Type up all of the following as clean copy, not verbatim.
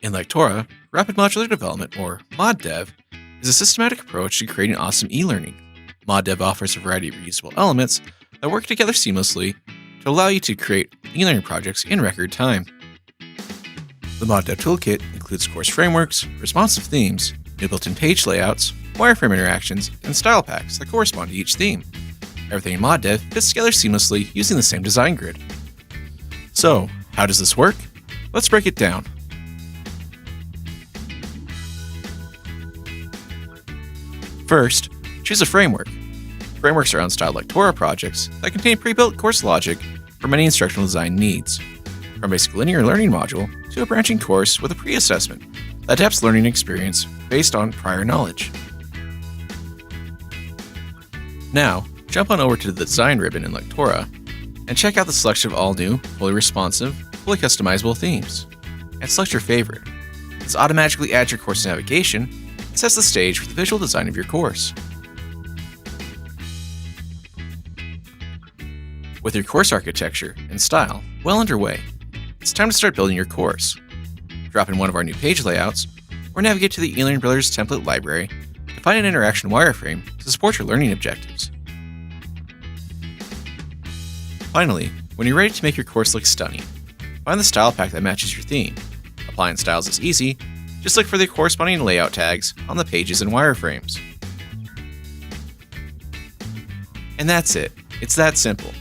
In Lectora, Rapid Modular Development, or ModDev, is a systematic approach to creating awesome e-learning. ModDev offers a variety of reusable elements that work together seamlessly to allow you to create e-learning projects in record time. The ModDev toolkit includes course frameworks, responsive themes, new built-in page layouts, wireframe interactions, and style packs that correspond to each theme. Everything in ModDev fits together seamlessly using the same design grid. So, how does this work? Let's break it down. First, choose a framework. Frameworks are unstyled Lectora projects that contain pre-built course logic for many instructional design needs, from a basic linear learning module to a branching course with a pre-assessment that adapts learning experience based on prior knowledge. Now, jump on over to the Design ribbon in Lectora and check out the selection of all new, fully responsive, fully customizable themes, and select your favorite. This automatically adds your course navigation and sets the stage for the visual design of your course. With your course architecture and style well underway, it's time to start building your course. Drop in one of our new page layouts, or navigate to the eLearning Builders template library to find an interaction wireframe to support your learning objectives. Finally, when you're ready to make your course look stunning, find the style pack that matches your theme. Applying styles is easy. Just look for the corresponding layout tags on the pages and wireframes. And that's it. It's that simple.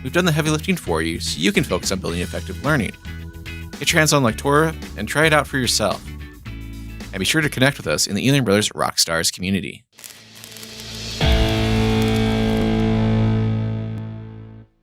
We've done the heavy lifting for you so you can focus on building effective learning. Get your hands on Lectora and try it out for yourself. And be sure to connect with us in the eLearning Brothers Rockstars community.